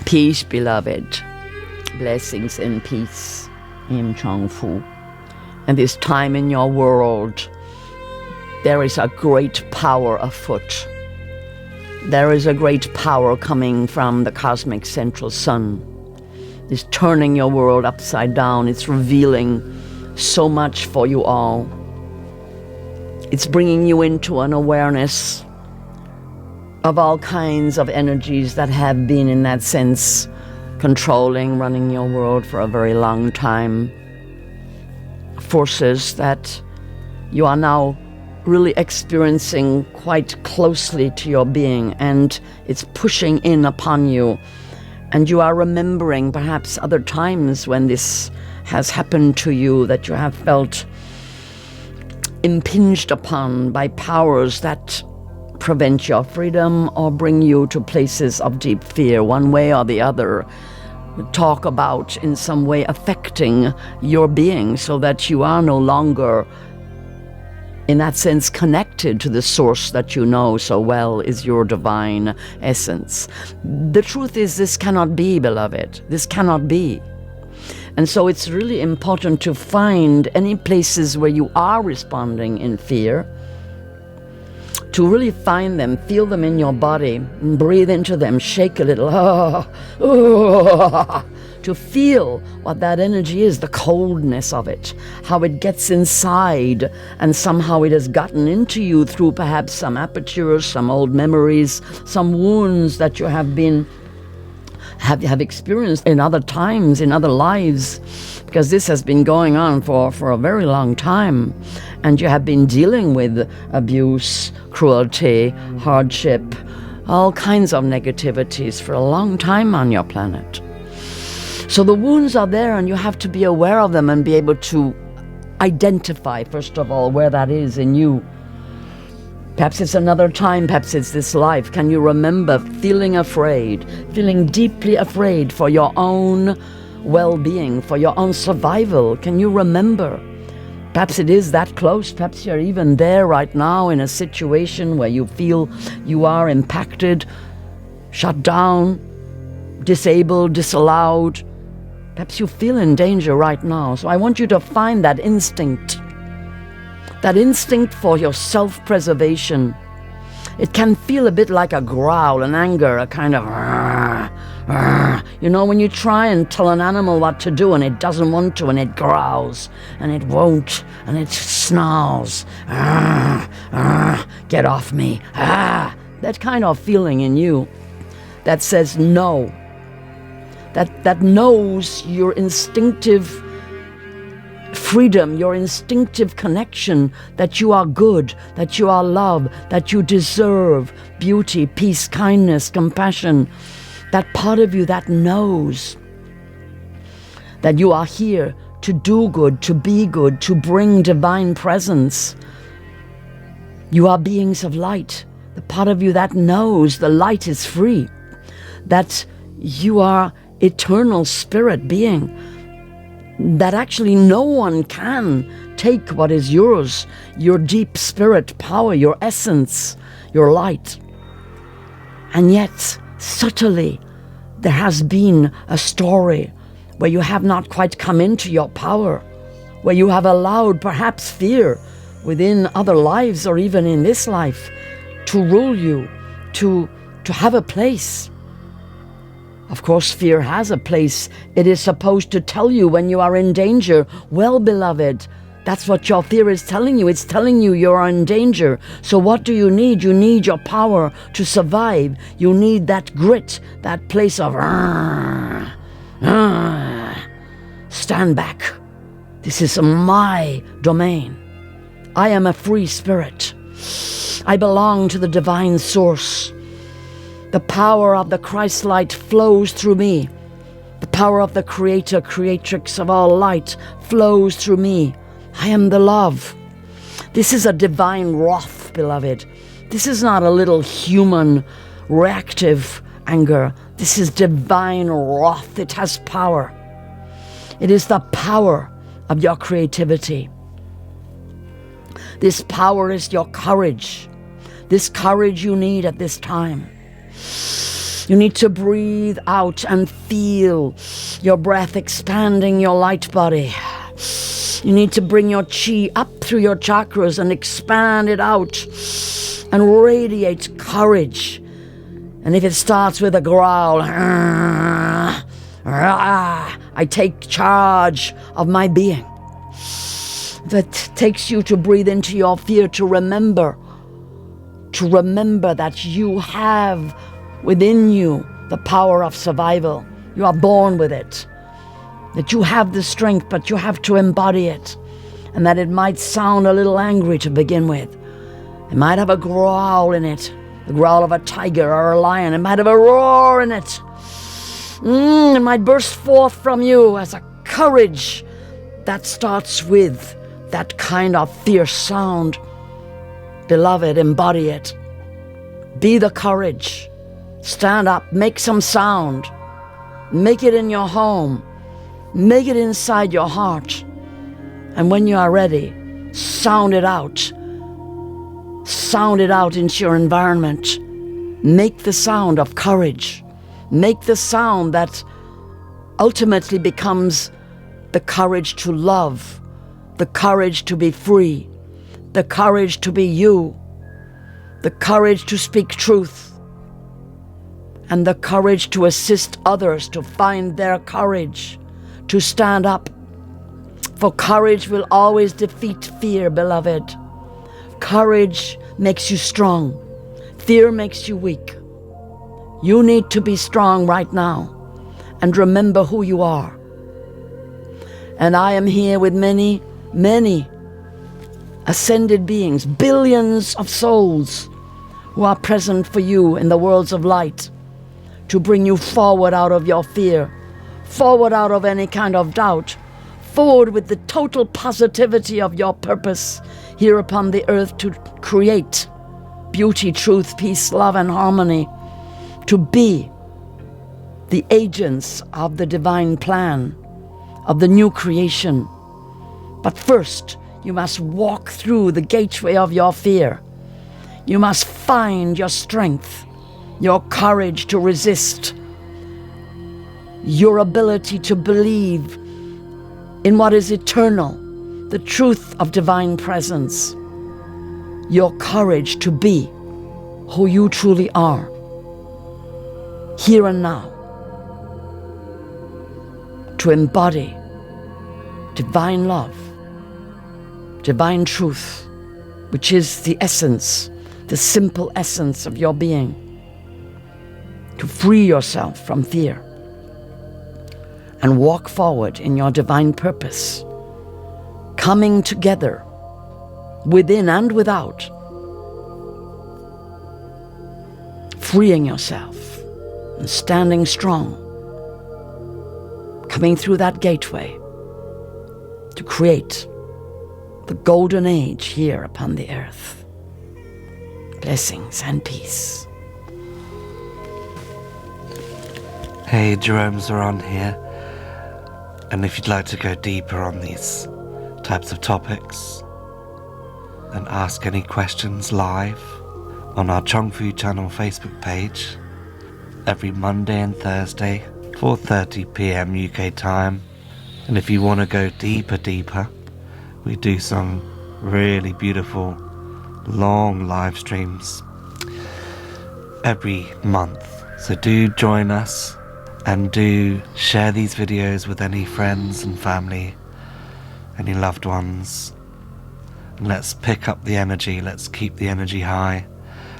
Peace, beloved. Blessings and peace. I'm Chung Fu. And this time in your world, there is a great power afoot. There is a great power coming from the cosmic central sun. It's turning your world upside down. It's revealing so much for you all. It's bringing you into an awareness of all kinds of energies that have been, in that sense, controlling, running your world for a very long time. Forces that you are now really experiencing quite closely to your being, and it's pushing in upon you. And you are remembering perhaps other times when this has happened to you, that you have felt impinged upon by powers that prevent your freedom or bring you to places of deep fear, one way or the other. Talk about in some way affecting your being so that you are no longer, in that sense, connected to the source that you know so well is your divine essence. The truth is, this cannot be, beloved. This cannot be. And so it's really important to find any places where you are responding in fear, to really find them, feel them in your body, and breathe into them, shake a little, to feel what that energy is, the coldness of it, how it gets inside, and somehow it has gotten into you through perhaps some apertures, some old memories, some wounds that you have experienced in other times, in other lives, because this has been going on for a very long time, and you have been dealing with abuse, cruelty, hardship, all kinds of negativities for a long time on your planet. So the wounds are there, and you have to be aware of them and be able to identify, first of all, where that is in you. Perhaps it's another time, perhaps it's this life. Can you remember feeling afraid, feeling deeply afraid for your own well-being, for your own survival? Can you remember? Perhaps it is that close. Perhaps you're even there right now in a situation where you feel you are impacted, shut down, disabled, disallowed. Perhaps you feel in danger right now. So I want you to find that instinct for your self-preservation. It can feel a bit like a growl, an anger, a kind of you know, when you try and tell an animal what to do and it doesn't want to, and it growls and it won't, and it snarls, get off me, that kind of feeling in you that says no, that knows your instinctive freedom, your instinctive connection, that you are good, that you are love, that you deserve beauty, peace, kindness, compassion. That part of you that knows that you are here to do good, to be good, to bring divine presence. You are beings of light. The part of you that knows the light is free, that you are eternal spirit being, that actually no one can take what is yours, your deep spirit power, your essence, your light. And yet, subtly, there has been a story where you have not quite come into your power, where you have allowed perhaps fear within other lives or even in this life to rule you, to have a place. Of course, fear has a place. It is supposed to tell you when you are in danger. Well, beloved, that's what your fear is telling you. It's telling you you're in danger. So what do you need? You need your power to survive. You need that grit, that place of stand back. This is my domain. I am a free spirit. I belong to the divine source. The power of the Christ light flows through me. The power of the Creator, Creatrix of all light flows through me. I am the love. This is a divine wrath, beloved. This is not a little human reactive anger. This is divine wrath. It has power. It is the power of your creativity. This power is your courage. This courage you need at this time. You need to breathe out and feel your breath expanding your light body. You need to bring your chi up through your chakras and expand it out and radiate courage. And if it starts with a growl, I take charge of my being. That takes you to breathe into your fear, to remember that you have within you the power of survival. You are born with it. That you have the strength, but you have to embody it. And that it might sound a little angry to begin with. It might have a growl in it, the growl of a tiger or a lion. It might have a roar in it. It might burst forth from you as a courage that starts with that kind of fierce sound. Beloved, embody it. Be the courage. Stand up, make some sound. Make it in your home. Make it inside your heart. And when you are ready, sound it out. Sound it out into your environment. Make the sound of courage. Make the sound that ultimately becomes the courage to love, the courage to be free, the courage to be you, the courage to speak truth, and the courage to assist others to find their courage, to stand up. For courage will always defeat fear, beloved. Courage makes you strong. Fear makes you weak. You need to be strong right now and remember who you are. And I am here with many, many ascended beings, billions of souls who are present for you in the worlds of light to bring you forward out of your fear, forward out of any kind of doubt, forward with the total positivity of your purpose here upon the earth to create beauty, truth, peace, love, and harmony, to be the agents of the divine plan, of the new creation. But first, you must walk through the gateway of your fear. You must find your strength, your courage to resist, your ability to believe in what is eternal, the truth of divine presence, your courage to be who you truly are, here and now, to embody divine love, divine truth, which is the essence, the simple essence of your being, to free yourself from fear and walk forward in your divine purpose, coming together within and without, freeing yourself and standing strong, coming through that gateway to create the golden age here upon the earth. Blessings and peace. Hey, Jerome Zoran here. And if you'd like to go deeper on these types of topics and ask any questions live on our Chung Fu channel Facebook page every Monday and Thursday, 4:30 p.m. UK time. And if you want to go deeper, we do some really beautiful long live streams every month. So do join us and do share these videos with any friends and family, any loved ones. And let's pick up the energy, let's keep the energy high,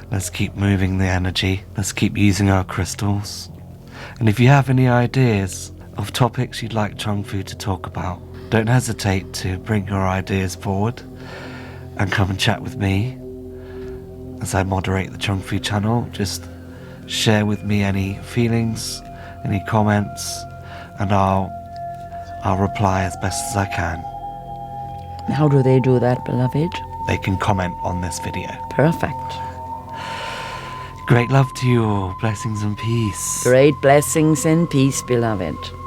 let's keep moving the energy, let's keep using our crystals. And if you have any ideas of topics you'd like Chung Fu to talk about, don't hesitate to bring your ideas forward and come and chat with me as I moderate the Chung Fu channel. Just share with me any feelings, any comments, and I'll reply as best as I can. How do they do that, beloved? They can comment on this video. Perfect. Great love to you all. Blessings and peace. Great blessings and peace, beloved.